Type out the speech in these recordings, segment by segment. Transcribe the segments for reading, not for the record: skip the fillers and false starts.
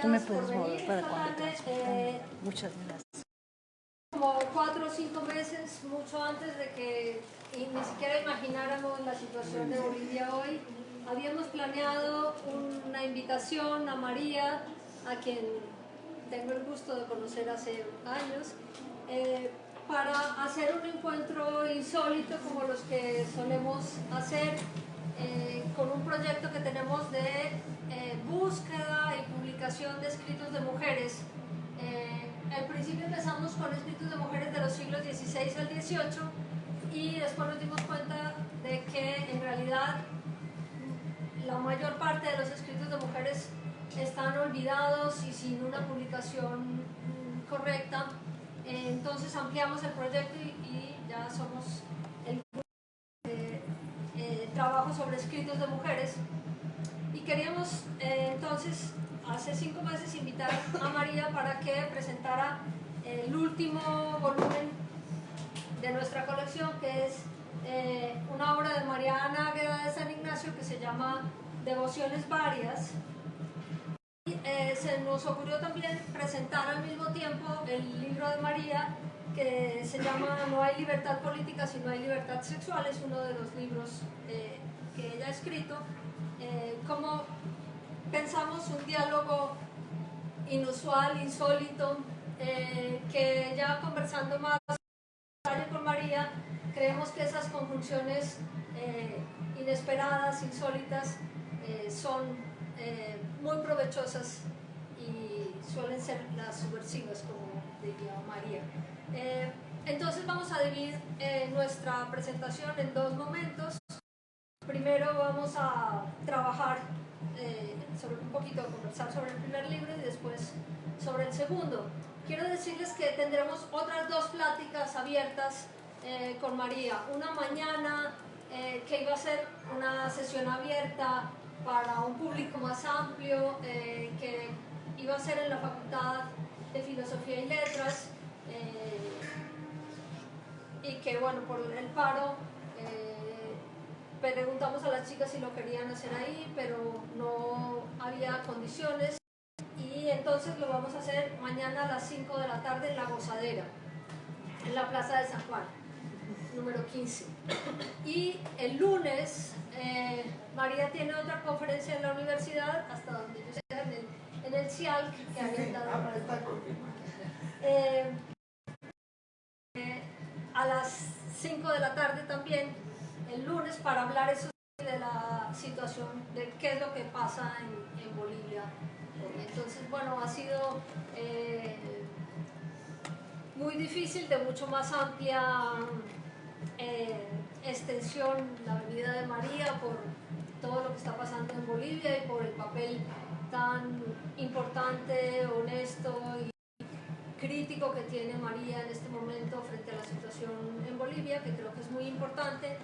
Tú me puedes volver para cuando te muchas gracias. Como 4 o 5 meses, mucho antes de que ni siquiera imagináramos la situación de Bolivia hoy, habíamos planeado una invitación a María, a quien tengo el gusto de conocer hace años, para hacer un encuentro insólito como los que solemos hacer, con un proyecto que tenemos de búsqueda y publicación de escritos de mujeres. Al principio empezamos con escritos de mujeres de los siglos XVI al XVIII y después nos dimos cuenta de que en realidad la mayor parte de los escritos de mujeres están olvidados y sin una publicación correcta. Entonces ampliamos el proyecto y ya somos el grupo de trabajo sobre escritos de mujeres. Y queríamos entonces hace 5 meses invitar a María para que presentara el último volumen de nuestra colección, que es una obra de María Ana Águeda de San Ignacio que se llama Devociones Varias. Y se nos ocurrió también presentar al mismo tiempo el libro de María, que se llama No hay libertad política si no hay libertad sexual. Es uno de los libros que ella ha escrito. Como pensamos un diálogo inusual, insólito, que ya conversando más con María, creemos que esas conjunciones inesperadas, insólitas, son muy provechosas y suelen ser las subversivas, como diría María. Entonces vamos a dividir nuestra presentación en 2 momentos. Primero vamos a trabajar sobre un poquito, conversar sobre el primer libro y después sobre el segundo. Quiero decirles que tendremos otras 2 pláticas abiertas con María. Una mañana que iba a ser una sesión abierta para un público más amplio, que iba a ser en la Facultad de Filosofía y Letras, y que bueno, por el paro preguntamos a las chicas si lo querían hacer ahí, pero no había condiciones, y entonces lo vamos a hacer mañana a las 5 de la tarde en La Gozadera, en la Plaza de San Juan, número 15. Y el lunes María tiene otra conferencia en la universidad, hasta donde yo sé, en el CIAL, que habían dado a las 5 de la tarde también el lunes, para hablar eso de la situación, de qué es lo que pasa en Bolivia. Entonces, bueno, ha sido muy difícil, de mucho más amplia extensión, la venida de María, por todo lo que está pasando en Bolivia y por el papel tan importante, honesto y crítico que tiene María en este momento frente a la situación en Bolivia, que creo que es muy importante.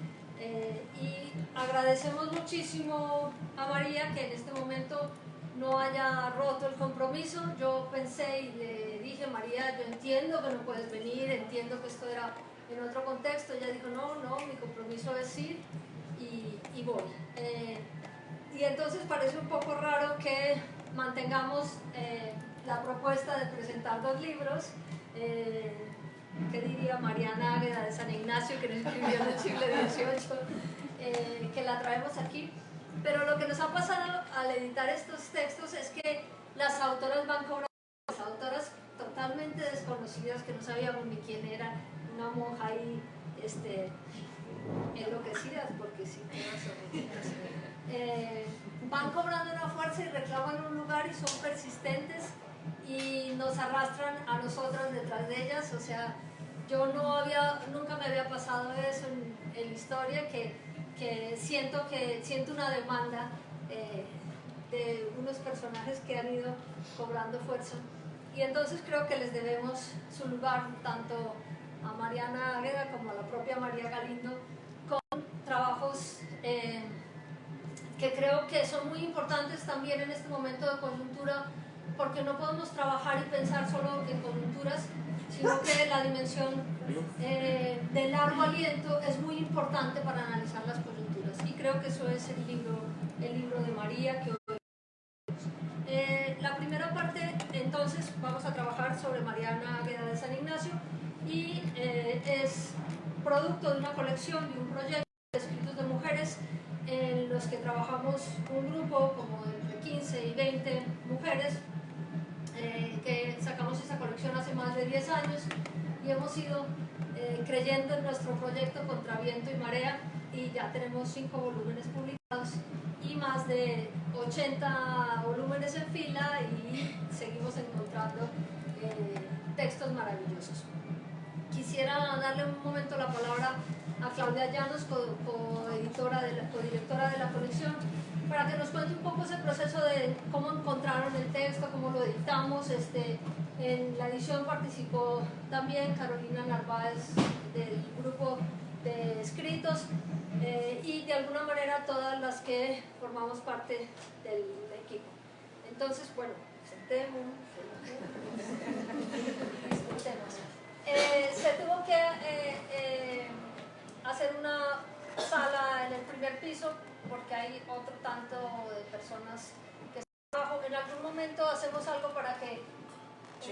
Y agradecemos muchísimo a María que en este momento no haya roto el compromiso. Yo pensé y le dije: María, yo entiendo que no puedes venir, entiendo que esto era en otro contexto. Ella dijo: no, mi compromiso es ir, y voy. Y entonces parece un poco raro que mantengamos la propuesta de presentar 2 libros. ¿Qué diría Mariana Águeda de San Ignacio, que no escribió en el siglo XVIII, que la traemos aquí? Pero lo que nos ha pasado al editar estos textos es que las autoras van cobrando, las autoras totalmente desconocidas, que no sabíamos ni quién era, una monja ahí enloquecidas, porque sí, van cobrando una fuerza y reclaman un lugar y son persistentes y nos arrastran a nosotras detrás de ellas. O sea, yo nunca me había pasado eso en la historia, que siento una demanda de unos personajes que han ido cobrando fuerza, y entonces creo que les debemos su lugar tanto a Mariana Águeda como a la propia María Galindo, con trabajos que creo que son muy importantes también en este momento de coyuntura, porque no podemos trabajar y pensar solo en coyunturas, sino que la dimensión de largo aliento es muy importante para analizar las coyunturas, y creo que eso es el libro de María que hoy. La primera parte, entonces, vamos a trabajar sobre Mariana Águeda de San Ignacio y es producto de una colección, de un proyecto de escritos de mujeres en los que trabajamos un grupo como entre 15 y 20 mujeres que sacamos esa colección hace más de 10 años y hemos ido creyendo en nuestro proyecto contra viento y marea y ya tenemos 5 volúmenes publicados y más de 80 volúmenes en fila y seguimos encontrando textos maravillosos. Quisiera darle un momento la palabra a Claudia Llanos, co-directora de la colección, para que nos cuente un poco ese proceso de cómo encontraron el texto, cómo lo editamos. En la edición participó también Carolina Narváez del grupo de escritos y de alguna manera todas las que formamos parte del equipo. Entonces, bueno, sentémonos. Se tuvo que hacer una sala en el primer piso porque hay otro tanto de personas que están abajo. En algún momento hacemos algo para que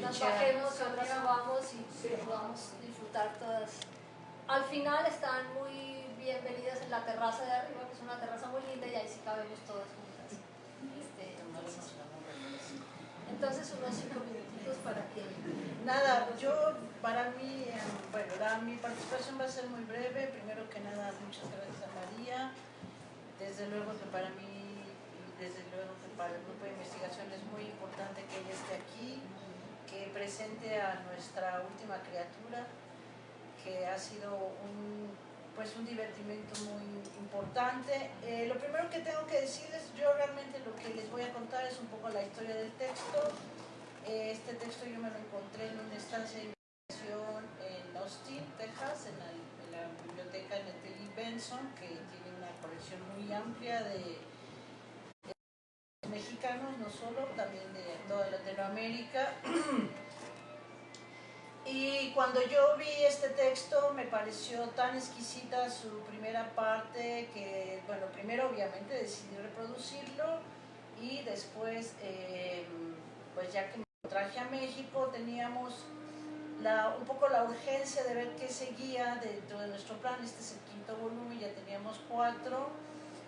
nos bajemos, otras subamos y podamos disfrutar todas. Al final están muy bienvenidas en la terraza de arriba, que es una terraza muy linda y ahí sí cabemos todas juntas. Entonces unos 5 minutitos para que... Nada, para mí, bueno, mi participación va a ser muy breve. Primero que nada, muchas gracias a María. Desde luego que para mí y desde luego que para el grupo de investigación es muy importante que ella esté aquí, que presente a nuestra última criatura, que ha sido un divertimento muy importante. Lo primero que tengo que decirles, yo realmente lo que les voy a contar es un poco la historia del texto. Este texto yo me lo encontré en una estancia de investigación en Austin, Texas, en la biblioteca Nettie Benson, que tiene una colección muy amplia de mexicanos, no solo, también de toda Latinoamérica. Y cuando yo vi este texto me pareció tan exquisita su primera parte que, bueno, primero obviamente decidí reproducirlo y después, pues ya que me lo traje a México, teníamos un poco la urgencia de ver qué seguía dentro de nuestro plan. Este es el 5º volumen, ya teníamos 4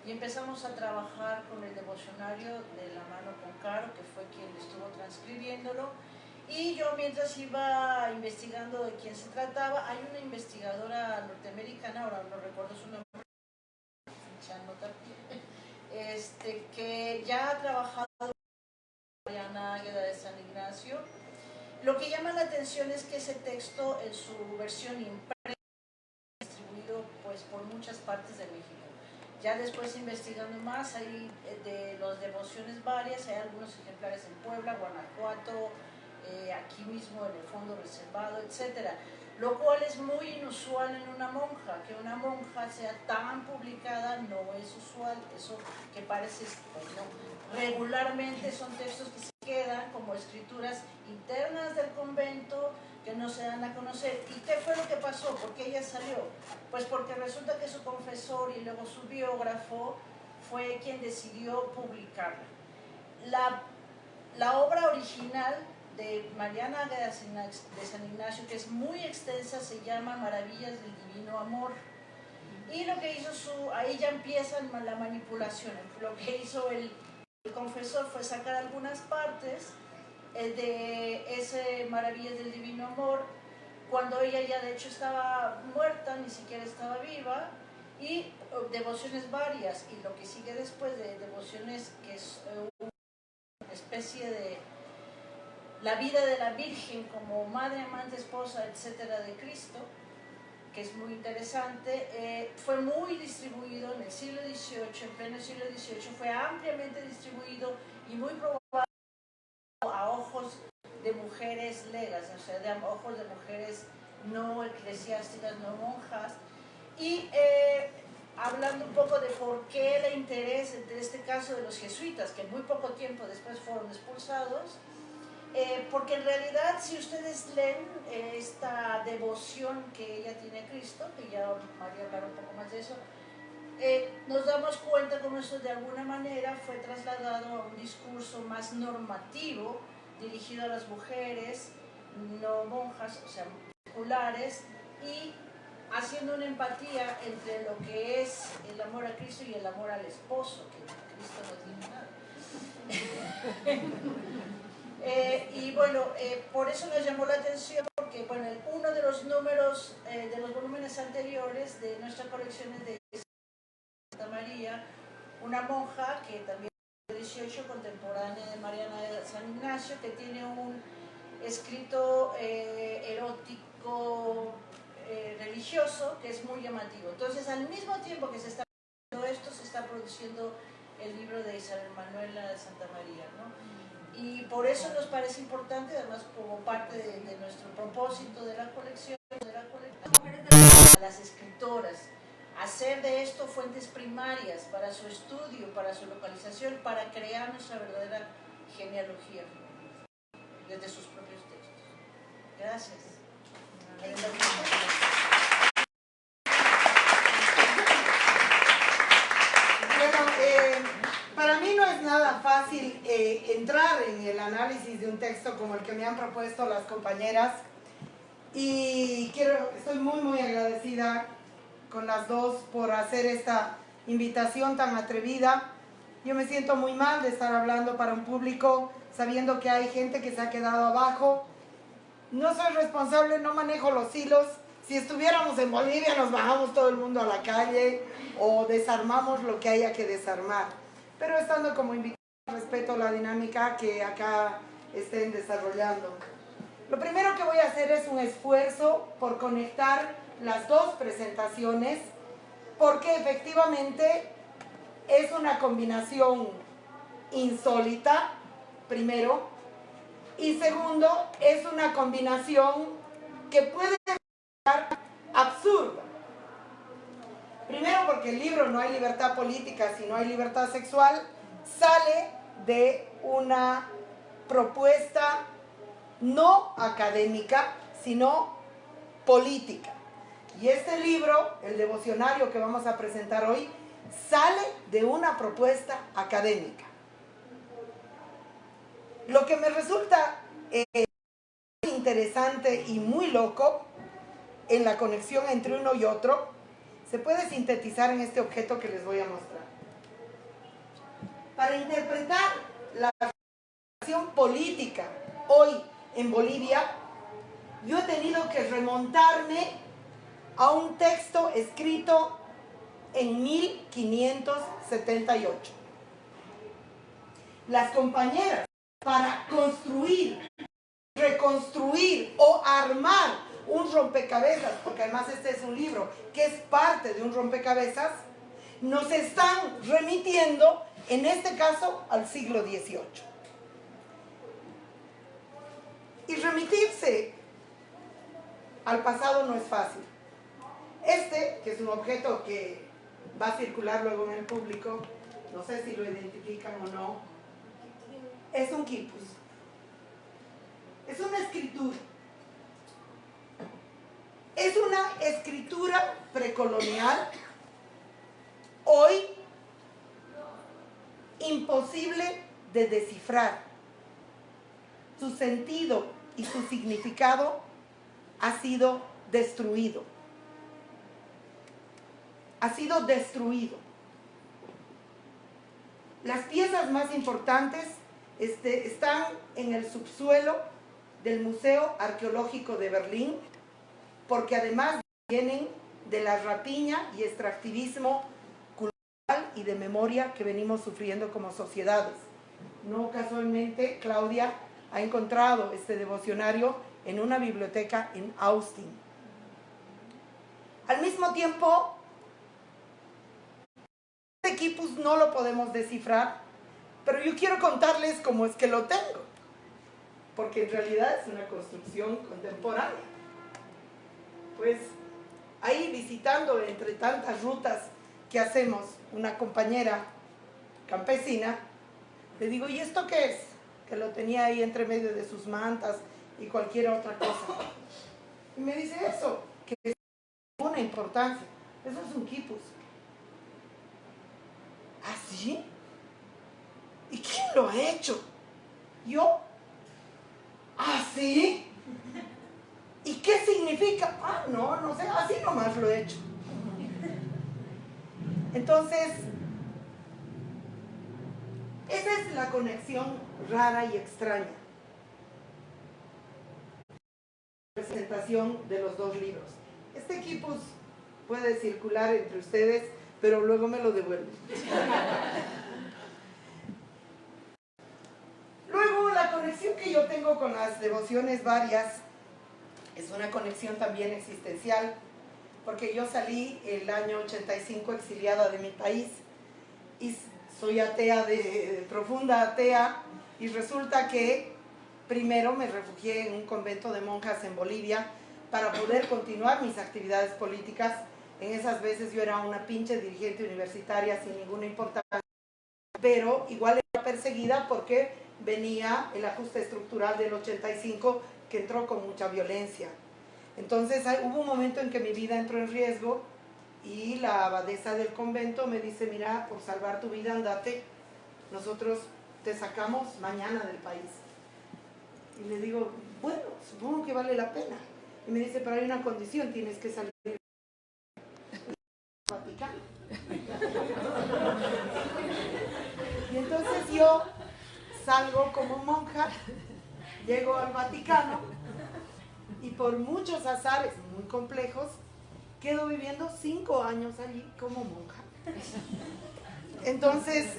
y empezamos a trabajar con el devocionario de la mano con Caro, que fue quien estuvo transcribiéndolo. Y yo mientras iba investigando de quién se trataba, hay una investigadora norteamericana, ahora no recuerdo su nombre, que ya ha trabajado con Mariana Águeda de San Ignacio. Lo que llama la atención es que ese texto en su versión impresa distribuido pues por muchas partes de México. Ya después investigando más, hay de las devociones varias, hay algunos ejemplares en Puebla, Guanajuato, aquí mismo en el fondo reservado, etc. Lo cual es muy inusual en una monja, que una monja sea tan publicada no es usual, eso que parece, pues no, regularmente son textos que se quedan como escrituras internas del convento, que no se dan a conocer. ¿Y qué fue lo que pasó? ¿Por qué ella salió? Pues porque resulta que su confesor y luego su biógrafo fue quien decidió publicarla. La obra original de Mariana Águeda de San Ignacio, que es muy extensa, se llama Maravillas del Divino Amor. Y lo que hizo ahí ya empieza la manipulación. Lo que hizo el confesor fue sacar algunas partes de ese Maravillas del Divino Amor, cuando ella ya de hecho estaba muerta, ni siquiera estaba viva, y devociones varias, y lo que sigue después de devociones, que es una especie de la vida de la Virgen como madre, amante, esposa, etcétera, de Cristo, que es muy interesante. Fue muy distribuido en el siglo XVIII, en pleno siglo XVIII, fue ampliamente distribuido y muy probable a ojos de mujeres legas, o sea, de ojos de mujeres no eclesiásticas, no monjas. Y hablando un poco de por qué el interés de este caso de los jesuitas, que muy poco tiempo después fueron expulsados, porque en realidad si ustedes leen esta devoción que ella tiene a Cristo, que ya María hablará un poco más de eso, nos damos cuenta como eso de alguna manera fue trasladado a un discurso más normativo, dirigido a las mujeres, no monjas, o sea, populares, y haciendo una empatía entre lo que es el amor a Cristo y el amor al esposo, que Cristo no tiene nada. Y bueno, por eso nos llamó la atención, porque bueno, uno de los números de los volúmenes anteriores de nuestra colección es de Santa María, una monja que también es 18, contemporánea de Mariana de San Ignacio, que tiene un escrito erótico religioso que es muy llamativo. Entonces, al mismo tiempo que se está produciendo esto, se está produciendo el libro de Isabel Manuela de Santa María, ¿no? Y por eso nos parece importante, además como parte de nuestro propósito de la colección, a las escritoras, hacer de esto fuentes primarias para su estudio, para su localización, para crear nuestra verdadera genealogía desde sus propios textos. Gracias. Para mí no es nada fácil entrar en el análisis de un texto como el que me han propuesto las compañeras, y estoy muy agradecida con las dos por hacer esta invitación tan atrevida. Yo me siento muy mal de estar hablando para un público sabiendo que hay gente que se ha quedado abajo. No soy responsable, no manejo los hilos. Si estuviéramos en Bolivia nos bajamos todo el mundo a la calle o desarmamos lo que haya que desarmar. Pero estando como invitada, respeto la dinámica que acá estén desarrollando. Lo primero que voy a hacer es un esfuerzo por conectar las dos presentaciones, porque efectivamente es una combinación insólita, primero, y segundo, es una combinación que puede ser absurda. Primero, porque el libro No hay libertad política si no hay libertad sexual sale de una propuesta no académica, sino política. Y este libro, el devocionario que vamos a presentar hoy, sale de una propuesta académica. Lo que me resulta interesante y muy loco en la conexión entre uno y otro se puede sintetizar en este objeto que les voy a mostrar. Para interpretar la situación política hoy en Bolivia, yo he tenido que remontarme a un texto escrito en 1578. Las compañeras, para construir, reconstruir o armar un rompecabezas, porque además este es un libro que es parte de un rompecabezas, nos están remitiendo, en este caso, al siglo XVIII. Y remitirse al pasado no es fácil. Este, que es un objeto que va a circular luego en el público, no sé si lo identifican o no, es un quipus. Es una escritura. Es una escritura precolonial, hoy imposible de descifrar. Su sentido y su significado ha sido destruido. Ha sido destruido. Las piezas más importantes están en el subsuelo del Museo Arqueológico de Berlín, porque además vienen de la rapiña y extractivismo cultural y de memoria que venimos sufriendo como sociedades. No casualmente, Claudia ha encontrado este devocionario en una biblioteca en Austin. Al mismo tiempo, este quipus no lo podemos descifrar, pero yo quiero contarles cómo es que lo tengo, porque en realidad es una construcción contemporánea. Pues ahí visitando entre tantas rutas que hacemos, una compañera campesina, le digo, ¿y esto qué es? Que lo tenía ahí entre medio de sus mantas y cualquier otra cosa. Y me dice eso, que es una importancia. Eso es un quipus. ¿así? ¿Y quién lo ha hecho? ¿Yo? ¿Así? ¿Y qué significa? Ah, no sé, así nomás lo he hecho. Entonces, esa es la conexión rara y extraña. Presentación de los dos libros. Este equipo puede circular entre ustedes, pero luego me lo devuelven. Luego, la conexión que yo tengo con las devociones varias es una conexión también existencial, porque yo salí el año 85 exiliada de mi país y soy atea, profunda atea, y resulta que primero me refugié en un convento de monjas en Bolivia para poder continuar mis actividades políticas. En esas veces yo era una pinche dirigente universitaria sin ninguna importancia, pero igual era perseguida porque venía el ajuste estructural del 85 que entró con mucha violencia. Entonces hubo un momento en que mi vida entró en riesgo y la abadesa del convento me dice, mira, por salvar tu vida andate, nosotros te sacamos mañana del país. Y le digo, bueno, supongo que vale la pena. Y me dice, pero hay una condición, tienes que salir del Vaticano. Y entonces yo salgo como monja, llego al Vaticano y por muchos azares muy complejos quedo viviendo 5 años allí como monja. Entonces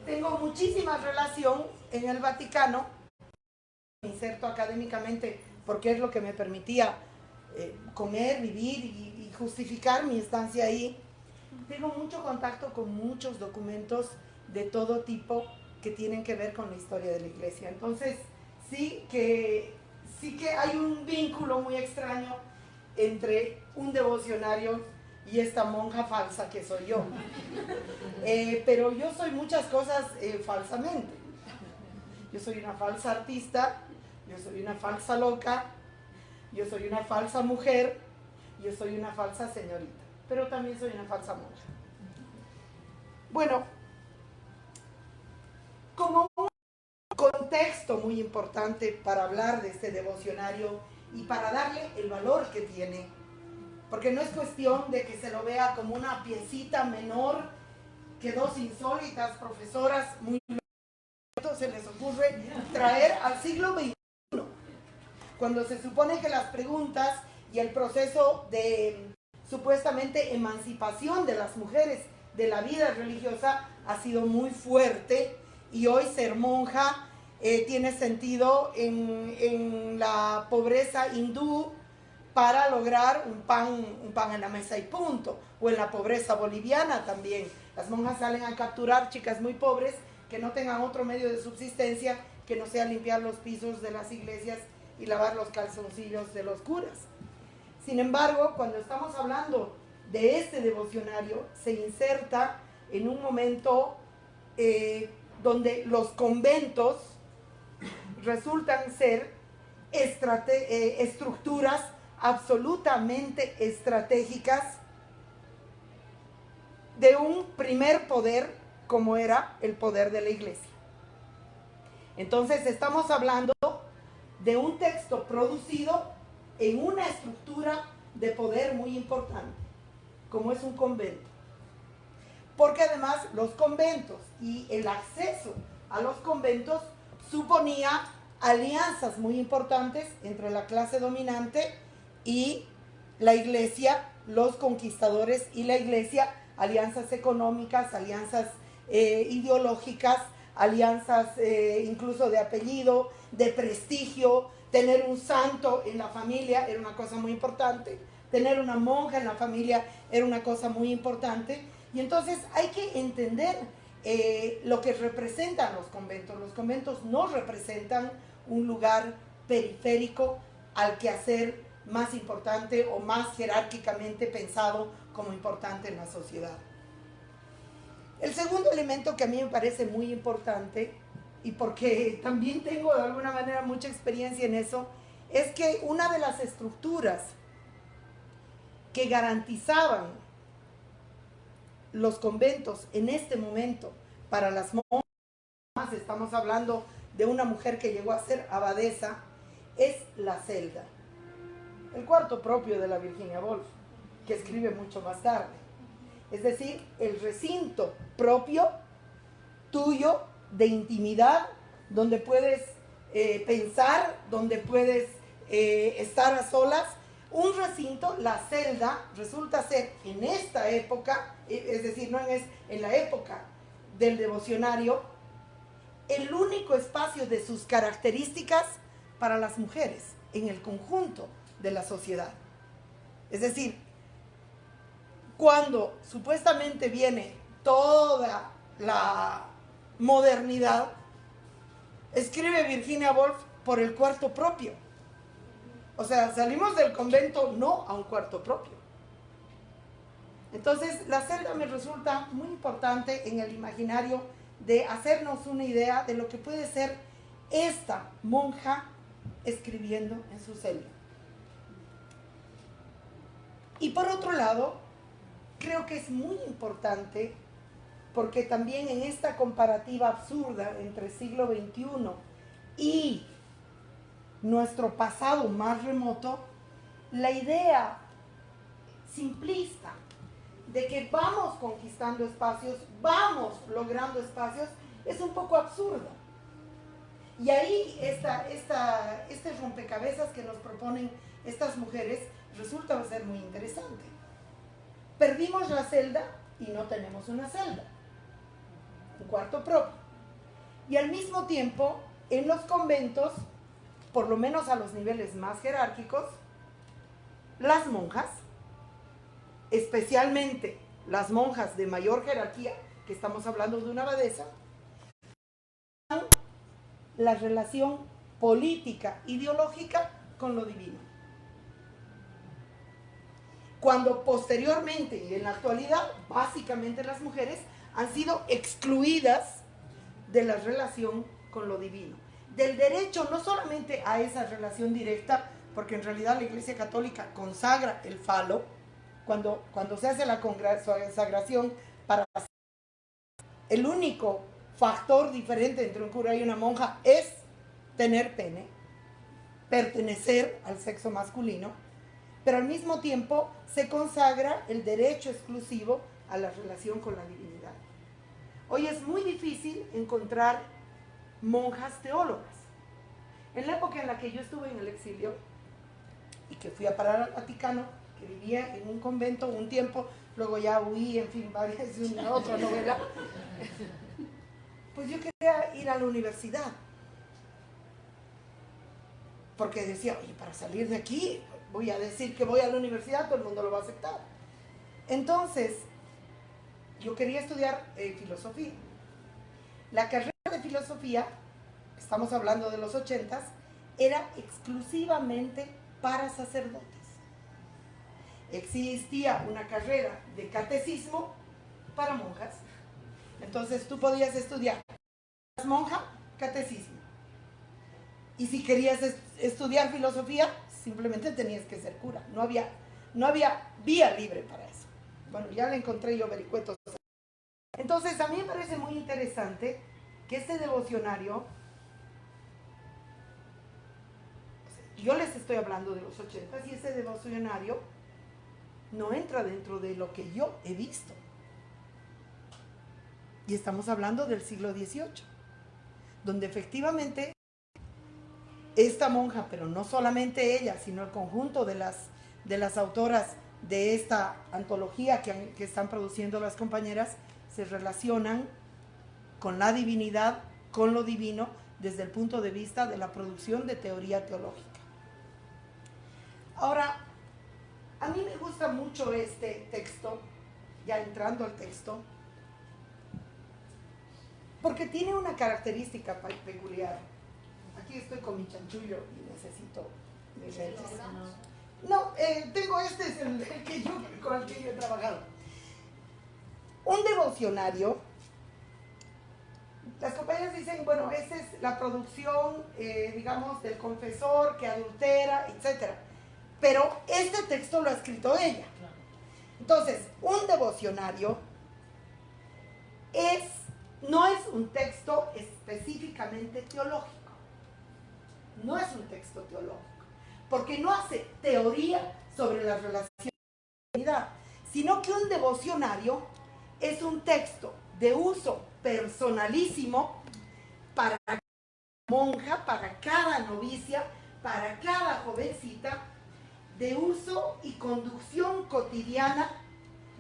tengo muchísima relación en el Vaticano, me inserto académicamente porque es lo que me permitía comer, vivir y justificar mi estancia ahí. Tengo mucho contacto con muchos documentos de todo tipo que tienen que ver con la historia de la iglesia. Entonces sí que hay un vínculo muy extraño entre un devocionario y esta monja falsa que soy yo. Pero yo soy muchas cosas falsamente. Yo soy una falsa artista, yo soy una falsa loca, yo soy una falsa mujer, yo soy una falsa señorita, pero también soy una falsa monja. Bueno, como un contexto muy importante para hablar de este devocionario y para darle el valor que tiene, porque no es cuestión de que se lo vea como una piecita menor que dos insólitas profesoras muy se les ocurre traer al siglo XXI, cuando se supone que las preguntas y el proceso de supuestamente emancipación de las mujeres de la vida religiosa ha sido muy fuerte, y hoy ser monja tiene sentido en la pobreza hindú para lograr un pan en la mesa y punto, o en la pobreza boliviana también. Las monjas salen a capturar chicas muy pobres que no tengan otro medio de subsistencia que no sea limpiar los pisos de las iglesias y lavar los calzoncillos de los curas. Sin embargo, cuando estamos hablando de este devocionario, se inserta en un momento donde los conventos resultan ser estructuras absolutamente estratégicas de un primer poder como era el poder de la iglesia. Entonces estamos hablando de un texto producido en una estructura de poder muy importante, como es un convento. Porque además los conventos y el acceso a los conventos suponía alianzas muy importantes entre la clase dominante y la iglesia, los conquistadores y la iglesia, alianzas económicas, alianzas ideológicas, alianzas incluso de apellido, de prestigio. Tener un santo en la familia era una cosa muy importante, tener una monja en la familia era una cosa muy importante, y entonces hay que entender lo que representan los conventos. Los conventos no representan un lugar periférico al quehacer más importante o más jerárquicamente pensado como importante en la sociedad. El segundo elemento que a mí me parece muy importante, y porque también tengo de alguna manera mucha experiencia en eso, es que una de las estructuras que garantizaban los conventos en este momento para las monjas, estamos hablando de una mujer que llegó a ser abadesa, es la celda, el cuarto propio de la Virginia Woolf, que escribe mucho más tarde. Es decir, el recinto propio, tuyo, de intimidad, donde puedes pensar, donde puedes estar a solas. Un recinto, la celda, resulta ser en esta época, es decir, no en la época del devocionario, el único espacio de sus características para las mujeres en el conjunto de la sociedad. Es decir, cuando supuestamente viene toda la modernidad, escribe Virginia Woolf por el cuarto propio. O sea, salimos del convento no a un cuarto propio. Entonces, la celda me resulta muy importante en el imaginario de hacernos una idea de lo que puede ser esta monja escribiendo en su celda. Y por otro lado, creo que es muy importante porque también en esta comparativa absurda entre siglo XXI y nuestro pasado más remoto, la idea simplista de que vamos conquistando espacios, vamos logrando espacios, es un poco absurda. Y ahí este rompecabezas que nos proponen estas mujeres resulta ser muy interesante. Perdimos la celda y no tenemos una celda, un cuarto propio. Y al mismo tiempo, en los conventos, por lo menos a los niveles más jerárquicos, las monjas, especialmente las monjas de mayor jerarquía, que estamos hablando de una abadesa, la relación política, ideológica con lo divino. Cuando posteriormente y en la actualidad, básicamente las mujeres han sido excluidas de la relación con lo divino, del derecho no solamente a esa relación directa, porque en realidad la Iglesia Católica consagra el falo, cuando se hace la consagración para el único factor diferente entre un cura y una monja es tener pene, pertenecer al sexo masculino, pero al mismo tiempo se consagra el derecho exclusivo a la relación con la divinidad. Hoy es muy difícil encontrar monjas teólogas. En la época en la que yo estuve en el exilio y que fui a parar al Vaticano, que vivía en un convento un tiempo, luego ya huí, en fin, es una otra novela, pues yo quería ir a la universidad, porque decía, oye, para salir de aquí voy a decir que voy a la universidad, todo el mundo lo va a aceptar. Entonces, yo quería estudiar filosofía. La carrera de filosofía, estamos hablando de los 80s, era exclusivamente para sacerdotes. Existía una carrera de catecismo para monjas. Entonces tú podías estudiar monja, catecismo. Y si querías estudiar filosofía, simplemente tenías que ser cura. No había vía libre para eso. Bueno, ya le encontré yo vericuetos. Entonces, a mí me parece muy interesante que este devocionario, yo les estoy hablando de los 80s, y ese devocionario no entra dentro de lo que yo he visto. Y estamos hablando del siglo XVIII, donde efectivamente esta monja, pero no solamente ella, sino el conjunto de las autoras de esta antología que están produciendo las compañeras, se relacionan con la divinidad, con lo divino, desde el punto de vista de la producción de teoría teológica. Ahora, a mí me gusta mucho este texto, ya entrando al texto, porque tiene una característica peculiar. Aquí estoy con mi chanchullo y necesito mis lentes. No, tengo este, es el que con el que yo he trabajado. Un devocionario, las compañeras dicen, bueno, esa es la producción, digamos, del confesor que adultera, etc. Pero este texto lo ha escrito ella. Entonces, un devocionario no es un texto específicamente teológico. No es un texto teológico, porque no hace teoría sobre las relaciones de la humanidad, sino que un devocionario es un texto de uso personalísimo para cada monja, para cada novicia, para cada jovencita, de uso y conducción cotidiana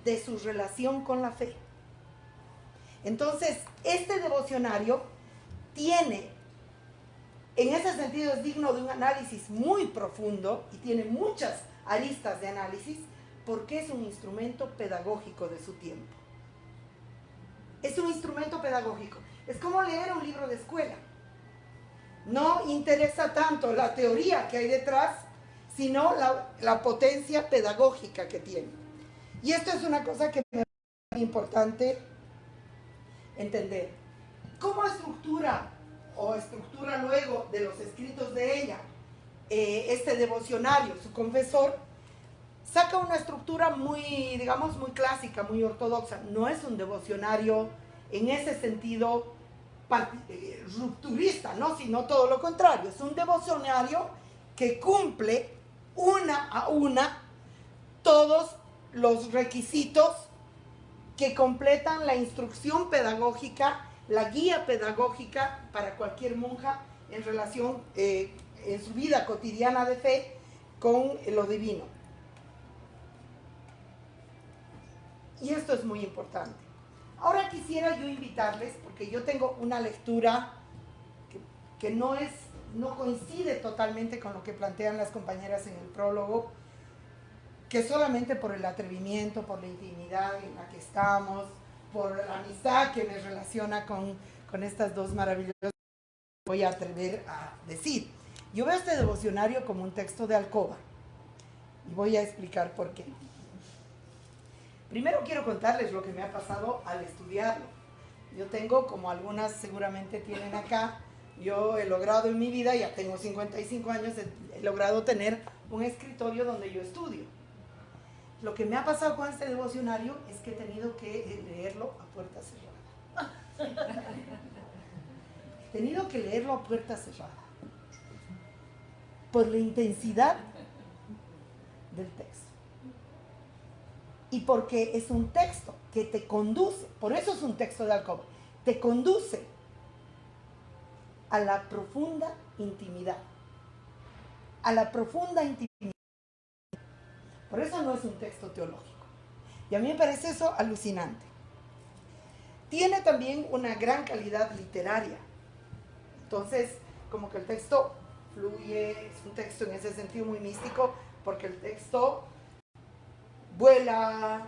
de su relación con la fe. Entonces, este devocionario tiene, en ese sentido es digno de un análisis muy profundo y tiene muchas aristas de análisis, porque es un instrumento pedagógico de su tiempo. Es un instrumento pedagógico. Es como leer un libro de escuela. No interesa tanto la teoría que hay detrás, sino la potencia pedagógica que tiene. Y esto es una cosa que me parece muy importante entender. ¿Cómo estructura luego de los escritos de ella este devocionario? Su confesor saca una estructura muy, digamos, muy clásica, muy ortodoxa. No es un devocionario en ese sentido rupturista, ¿no? Sino todo lo contrario. Es un devocionario que cumple una a una todos los requisitos que completan la instrucción pedagógica, la guía pedagógica para cualquier monja en relación en su vida cotidiana de fe con lo divino. Y esto es muy importante. Ahora quisiera yo invitarles, porque yo tengo una lectura que no coincide totalmente con lo que plantean las compañeras en el prólogo, que solamente por el atrevimiento, por la intimidad en la que estamos, por la amistad que me relaciona con estas dos maravillosas, voy a atrever a decir. Yo veo este devocionario como un texto de alcoba, y voy a explicar por qué. Primero quiero contarles lo que me ha pasado al estudiarlo. Yo tengo, como algunas seguramente tienen acá, yo he logrado en mi vida, ya tengo 55 años, he logrado tener un escritorio donde yo estudio. Lo que me ha pasado con este devocionario es que he tenido que leerlo a puerta cerrada. He tenido que leerlo a puerta cerrada. Por la intensidad del texto. Y porque es un texto que te conduce, por eso es un texto de alcoba, te conduce a la profunda intimidad. A la profunda intimidad. Por eso no es un texto teológico. Y a mí me parece eso alucinante. Tiene también una gran calidad literaria. Entonces, como que el texto fluye, es un texto en ese sentido muy místico, porque el texto vuela,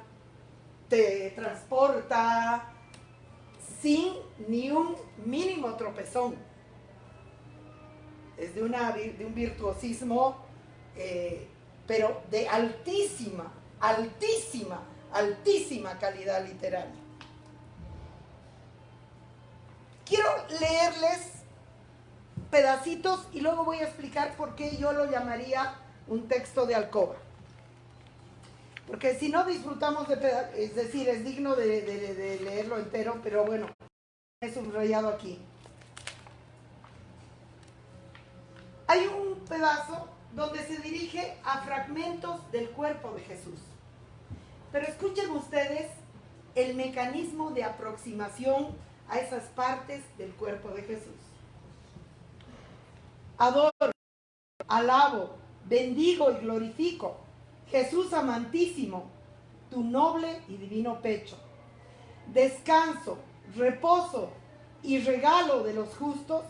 te transporta, sin ni un mínimo tropezón. Es de un virtuosismo, pero de altísima calidad literaria. Quiero leerles pedacitos y luego voy a explicar por qué yo lo llamaría un texto de alcoba. Porque si no disfrutamos es decir, es digno de leerlo entero, pero bueno, he subrayado aquí. Hay un pedazo donde se dirige a fragmentos del cuerpo de Jesús. Pero escuchen ustedes el mecanismo de aproximación a esas partes del cuerpo de Jesús. Adoro, alabo, bendigo y glorifico, Jesús amantísimo, tu noble y divino pecho. Descanso, reposo y regalo de los justos,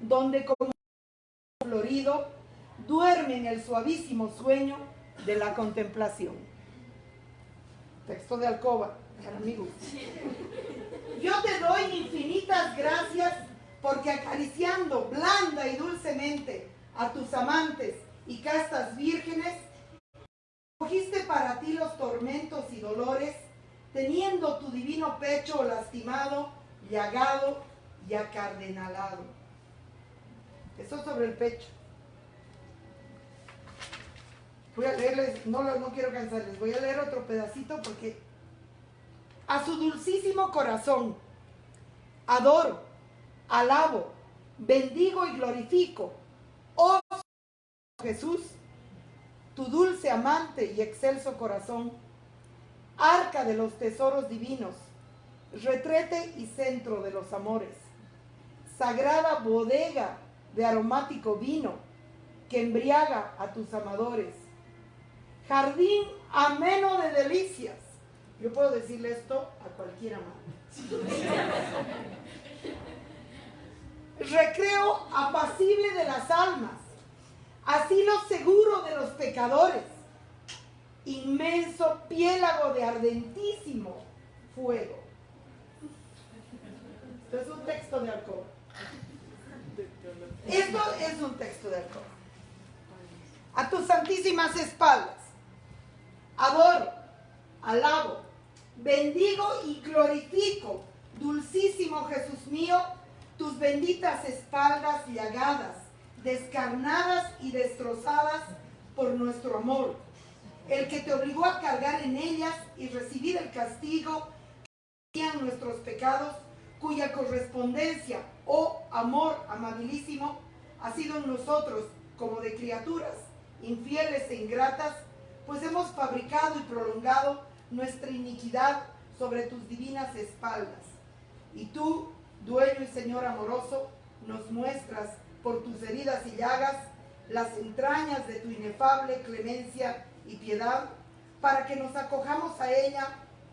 donde como florido duerme en el suavísimo sueño de la contemplación. Texto de alcoba, amigos. Yo te doy infinitas gracias porque acariciando blanda y dulcemente a tus amantes y castas vírgenes, cogiste para ti los tormentos y dolores, teniendo tu divino pecho lastimado, llagado y acardenalado. Eso sobre el pecho. Voy a leerles, no quiero cansarles, voy a leer otro pedacito porque a su dulcísimo corazón. Adoro, alabo, bendigo y glorifico, oh Jesús, tu dulce amante y excelso corazón, arca de los tesoros divinos, retrete y centro de los amores, sagrada bodega de aromático vino que embriaga a tus amadores, jardín ameno de delicias. Yo puedo decirle esto a cualquier amante. Recreo apacible de las almas, asilo seguro de los pecadores, inmenso piélago de ardentísimo fuego. Esto es un texto de Alcoba. Esto es un texto de Alcoba. A tus santísimas espaldas, adoro, alabo, bendigo y glorifico, dulcísimo Jesús mío, tus benditas espaldas llagadas, descarnadas y destrozadas por nuestro amor, el que te obligó a cargar en ellas y recibir el castigo que hacían nuestros pecados, cuya correspondencia, oh amor amabilísimo, ha sido en nosotros como de criaturas infieles e ingratas, pues hemos fabricado y prolongado nuestra iniquidad sobre tus divinas espaldas. Y tú, dueño y Señor amoroso, nos muestras por tus heridas y llagas las entrañas de tu inefable clemencia y piedad, para que nos acojamos a ella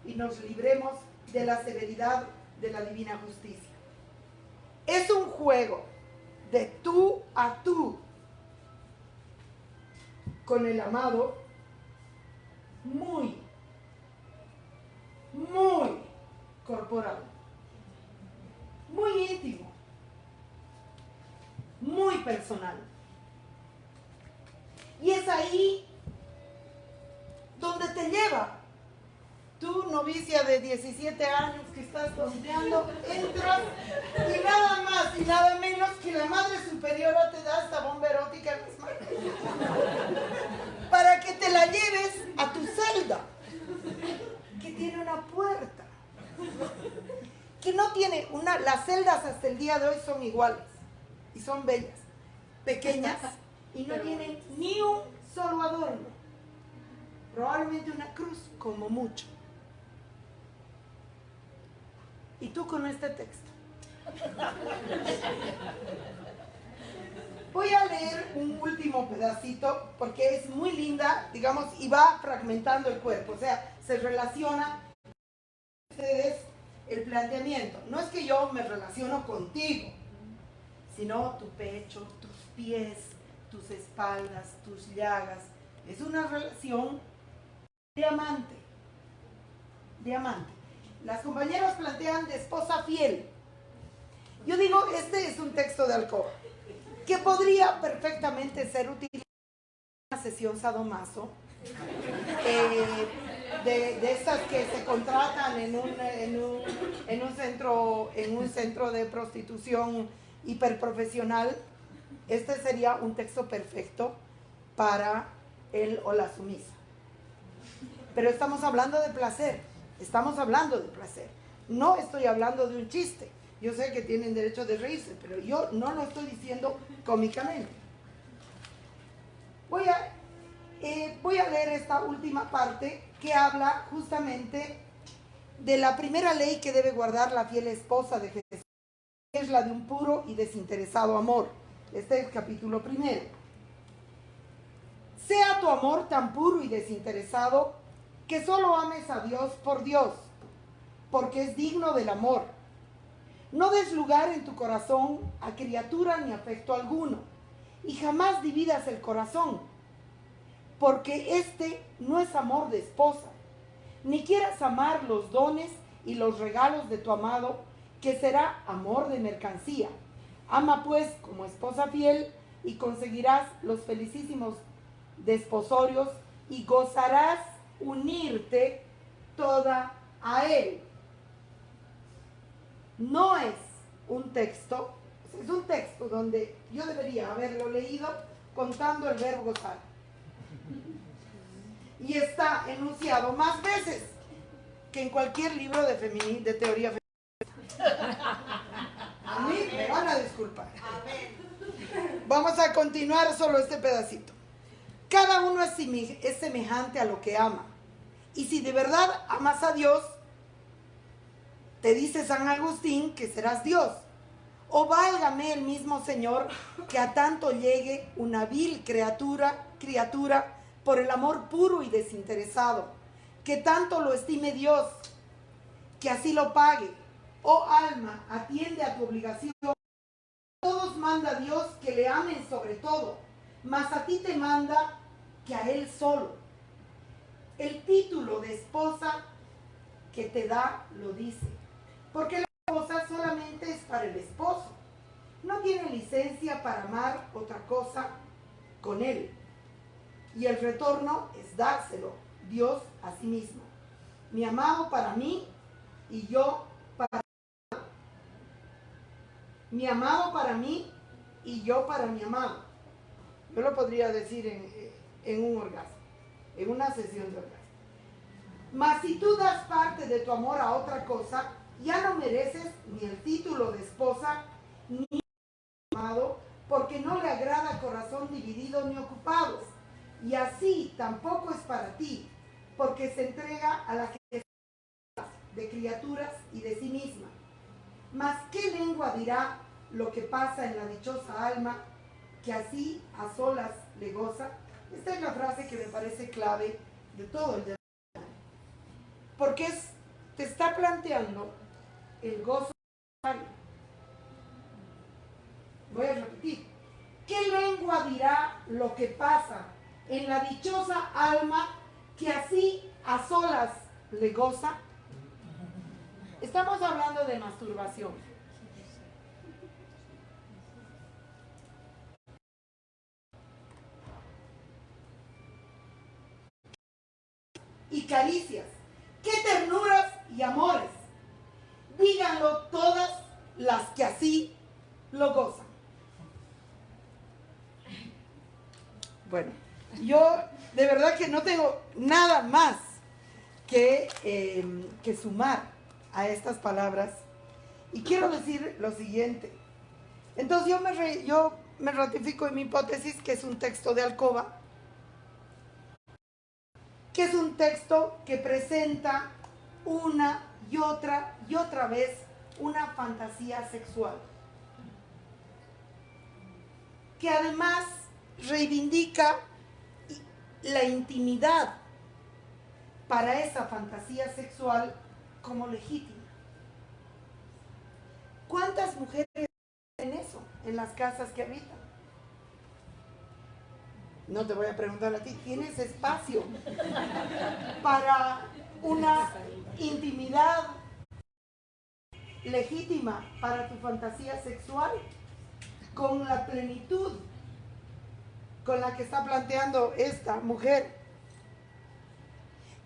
y nos libremos de la severidad de la divina justicia. Es un juego de tú a tú con el amado, muy corporal, muy íntimo, muy personal. Y es ahí donde te lleva. Tú, novicia de 17 años que estás tonteando, entras y nada más y nada menos que la Madre Superiora te da esta bomba erótica en las manos para que te la lleves a tu celda, que tiene una puerta, que no tiene una. Las celdas hasta el día de hoy son iguales y son bellas, pequeñas, y no tienen ni un solo adorno, probablemente una cruz como mucho. Y tú con este texto. Voy a leer un último pedacito porque es muy linda, digamos, y va fragmentando el cuerpo, o sea, se relaciona ustedes el planteamiento. No es que yo me relaciono contigo, sino tu pecho, tus pies, tus espaldas, tus llagas. Es una relación de amante, de amante. Las compañeras plantean de esposa fiel. Yo digo, este es un texto de Alcoba que podría perfectamente ser utilizado en una sesión sadomaso, de estas que se contratan en un centro de prostitución hiperprofesional. Este sería un texto perfecto para él o la sumisa. Pero estamos hablando de placer. Estamos hablando de placer. No estoy hablando de un chiste. Yo sé que tienen derecho de reírse, pero yo no lo estoy diciendo cómicamente. Voy a leer esta última parte que habla justamente de la primera ley que debe guardar la fiel esposa de Jesús, que es la de un puro y desinteresado amor. Este es el capítulo 1. Sea tu amor tan puro y desinteresado que solo ames a Dios, porque es digno del amor. No des lugar en tu corazón a criatura ni afecto alguno, y jamás dividas el corazón, porque este no es amor de esposa, ni quieras amar los dones y los regalos de tu amado, que será amor de mercancía. Ama pues como esposa fiel, y conseguirás los felicísimos desposorios, y gozarás unirte toda a él. No es un texto, es un texto donde yo debería haberlo leído contando el verbo gozar. Y está enunciado más veces que en cualquier libro de teoría feminista. A mí me van a disculpar. Vamos a continuar solo este pedacito. Cada uno es semejante a lo que ama. Y si de verdad amas a Dios, te dice San Agustín que serás Dios. O válgame el mismo Señor, que a tanto llegue una vil criatura por el amor puro y desinteresado, que tanto lo estime Dios, que así lo pague. Oh alma, atiende a tu obligación. Todos manda Dios que le amen sobre todo, mas a ti te manda que a Él solo. El título de esposa que te da lo dice, porque la esposa solamente es para el esposo. No tiene licencia para amar otra cosa con él. Y el retorno es dárselo, Dios a sí mismo. Mi amado para mí y yo para mi amado. Mi amado para mí y yo para mi amado. Yo lo podría decir en un orgasmo, en una sesión de orgasmo. Mas si tú das parte de tu amor a otra cosa, ya no mereces ni el título de esposa, ni amado, porque no le agrada corazón dividido ni ocupado. Y así tampoco es para ti, porque se entrega a la que de criaturas y de sí misma. Mas ¿qué lengua dirá lo que pasa en la dichosa alma, que así a solas le goza? Esta es la frase que me parece clave de todo el debate. Porque te está planteando el gozo. Voy a repetir. ¿Qué lengua dirá lo que pasa en la dichosa alma que así a solas le goza? Estamos hablando de masturbación. Y caricias. ¡Qué ternuras y amores! Díganlo todas las que así lo gozan. Bueno, yo de verdad que no tengo nada más que sumar a estas palabras. Y quiero decir lo siguiente. Entonces yo me ratifico en mi hipótesis que es un texto de alcoba, que es un texto que presenta una y otra vez una fantasía sexual, que además reivindica la intimidad para esa fantasía sexual como legítima. ¿Cuántas mujeres en eso, en las casas que habitan? No te voy a preguntar a ti, ¿tienes espacio para una intimidad legítima para tu fantasía sexual con la plenitud con la que está planteando esta mujer?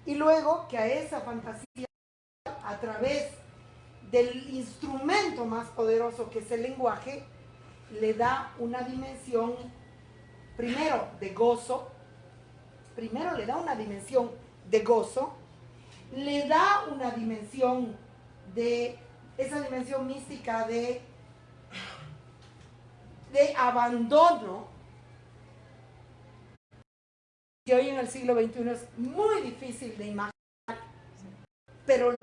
Y luego que a esa fantasía, a través del instrumento más poderoso que es el lenguaje, le da una dimensión, primero le da una dimensión de gozo, le da una dimensión esa dimensión mística de abandono, que hoy en el siglo XXI es muy difícil de imaginar, pero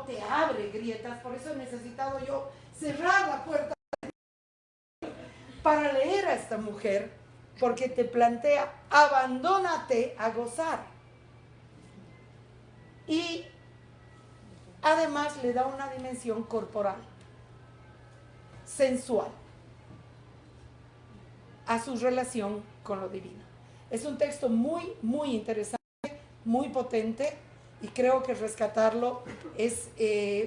te abre grietas. Por eso he necesitado yo cerrar la puerta para leer a esta mujer, porque te plantea, abandónate a gozar. Y además le da una dimensión corporal, sensual, a su relación con lo divino. Es un texto muy, muy interesante, muy potente, y creo que rescatarlo es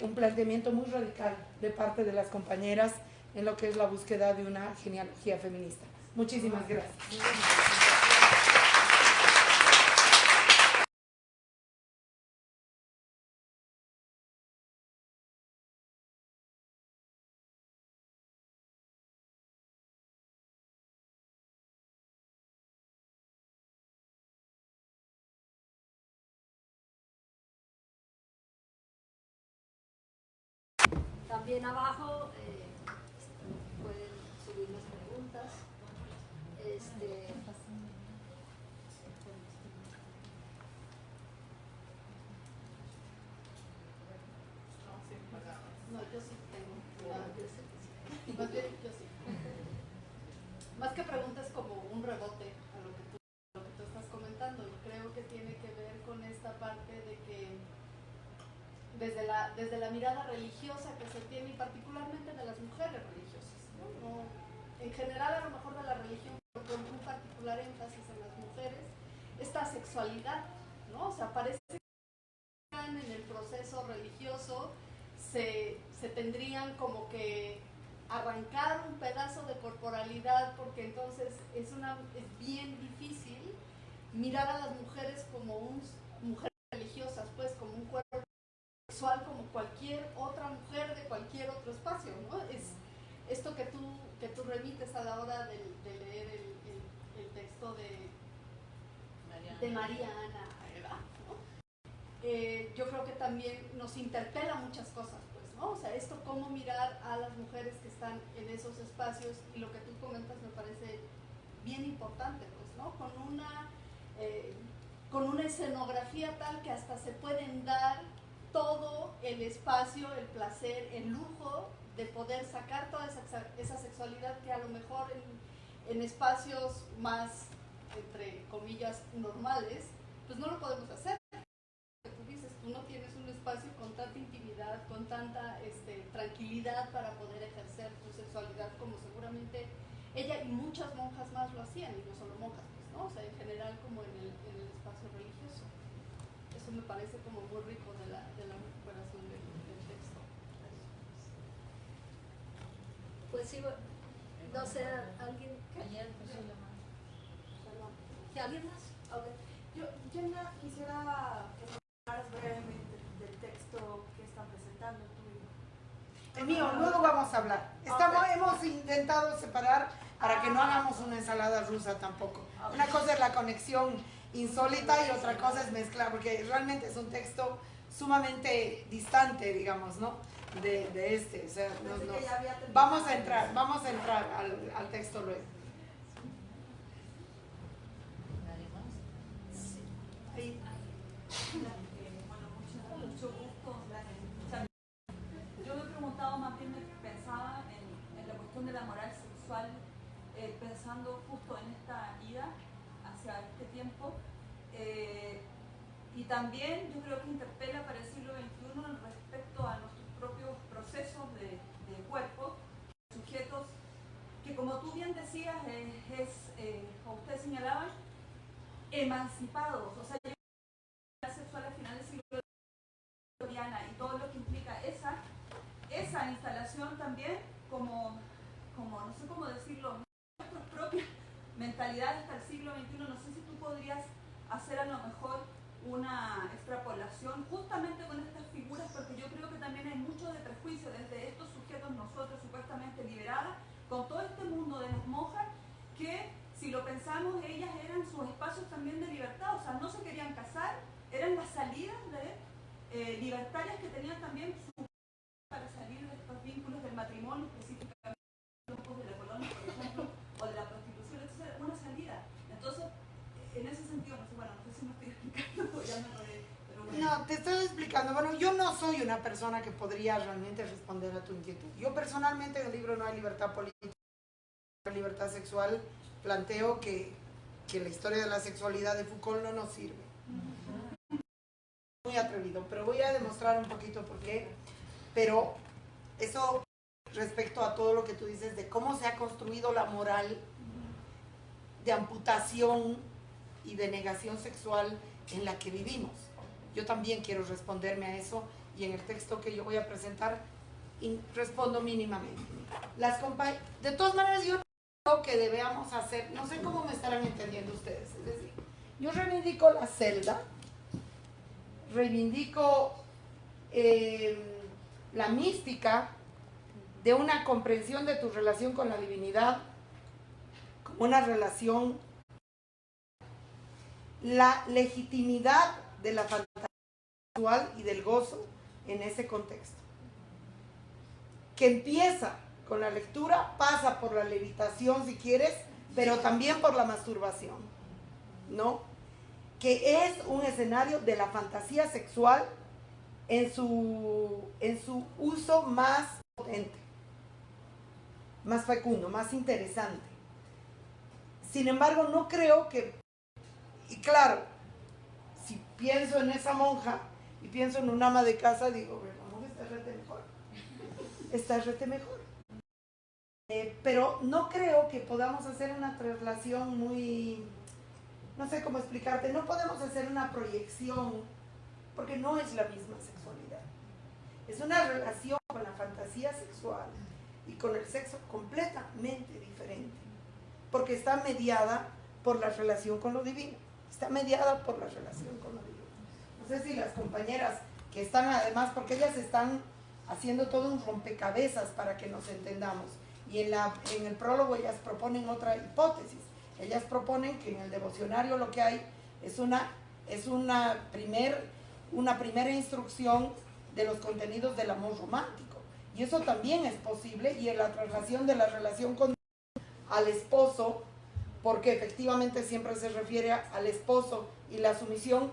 un planteamiento muy radical de parte de las compañeras en lo que es la búsqueda de una genealogía feminista. Muchísimas gracias. También abajo pueden subir las preguntas. No, yo sí tengo. Más bien, yo sí. Más que preguntas, como un rebote a lo que tú estás comentando, y creo que tiene que ver con esta parte de que desde la mirada religiosa que se tiene, y particularmente de las mujeres religiosas, ¿no? En general, a lo mejor de la religión, pero con un particular énfasis en las mujeres, esta sexualidad, ¿no? O sea, parece que en el proceso religioso se tendrían como que arrancar un pedazo de corporalidad, porque entonces es bien difícil mirar a las mujeres como mujeres religiosas, pues como un cuerpo sexual como cualquier otra mujer de cualquier otro espacio, ¿no? Es esto que tú remites a la hora de leer el texto de Mariana, ¿verdad? ¿No? Yo creo que también nos interpela muchas cosas, pues, ¿no? O sea, esto, cómo mirar a las mujeres que están en esos espacios, y lo que tú comentas me parece bien importante, pues, ¿no? Con una escenografía tal que hasta se pueden dar todo el espacio, el placer, el lujo de poder sacar toda esa sexualidad que a lo mejor en espacios más, entre comillas, normales, pues no lo podemos hacer. Tú dices, tú no tienes un espacio con tanta intimidad, con tanta tranquilidad para poder ejercer tu sexualidad como seguramente ella y muchas monjas más lo hacían, y no solo monjas, pues, ¿no? O sea, en general como en el espacio religioso. Eso me parece como muy rico de la recuperación del texto. Pues sí, no sé, ¿alguien? Ayer puso la mano. ¿Alguien más? Okay. Yo, Jenna, quisiera que nos hablaras brevemente del texto que están presentando tú. El mío, luego vamos a hablar. Hemos intentado separar para que no hagamos una ensalada rusa tampoco. Una cosa es la conexión insólita y otra cosa es mezclar, porque realmente es un texto sumamente distante, digamos, ¿no? De este. O sea, vamos a entrar al texto luego. ¿Nadie más? Sí. Ahí. Bueno, mucho gusto. Yo me he preguntado, más bien me pensaba en la cuestión de la moral sexual, pensando justo en esta ida hacia este tiempo, y también yo creo que interpela para el siglo XXI respecto a nuestros propios procesos de cuerpo, sujetos que, como tú bien decías, o ustedes señalaban, emancipados. O sea, la sexual al final del siglo victoriana y todo lo que implica esa instalación también como no sé cómo decirlo, nuestras propias mentalidades hasta el siglo XXI. No sé si tú podrías hacer a lo mejor una extrapolación justamente con estas figuras, porque yo creo que también hay mucho de prejuicio desde estos sujetos, nosotros supuestamente liberadas, con todo este mundo de las monjas, que si lo pensamos, ellas eran sus espacios también de libertad. O sea, no se querían casar, eran las salidas de libertarias que tenían también para salir de estos vínculos del matrimonio, específicamente de la colonia, por ejemplo, o de la prostitución. Entonces, una salida. Entonces, en ese sentido, no sé si me estoy explicando, ya me rodé, pero bueno. No, te estoy explicando. Bueno, yo no soy una persona que podría realmente responder a tu inquietud. Yo personalmente en el libro No hay libertad política, no hay libertad sexual, planteo que la historia de la sexualidad de Foucault no nos sirve. Muy atrevido, pero voy a demostrar un poquito por qué. Pero eso respecto a todo lo que tú dices de cómo se ha construido la moral de amputación y de negación sexual en la que vivimos. Yo también quiero responderme a eso, y en el texto que yo voy a presentar respondo mínimamente. De todas maneras, yo creo que debemos hacer, no sé cómo me estarán entendiendo ustedes, es decir, yo reivindico la celda, reivindico la mística de una comprensión de tu relación con la divinidad como una relación, la legitimidad de la fantasía sexual y del gozo en ese contexto. que empieza con la lectura, pasa por la levitación si quieres, pero también por la masturbación, ¿no? Que es un escenario de la fantasía sexual en su uso más potente, más fecundo, más interesante. Sin embargo, no creo que, y claro, si pienso en esa monja y pienso en un ama de casa, digo, la monja está rete mejor. Está rete mejor. Pero no creo que podamos hacer una traslación muy, no sé cómo explicarte, no podemos hacer una proyección, porque no es la misma sexualidad. Es una relación con la fantasía sexual y con el sexo completamente diferente, porque está mediada por la relación con lo divino. Está mediada por la relación con lo divino. No sé si las compañeras que están además, porque ellas están haciendo todo un rompecabezas para que nos entendamos. Y en el prólogo ellas proponen otra hipótesis. Ellas proponen que en el devocionario lo que hay es una primera instrucción de los contenidos del amor romántico. Y eso también es posible, y en la traslación de la relación con al esposo, porque efectivamente siempre se refiere al esposo y la sumisión,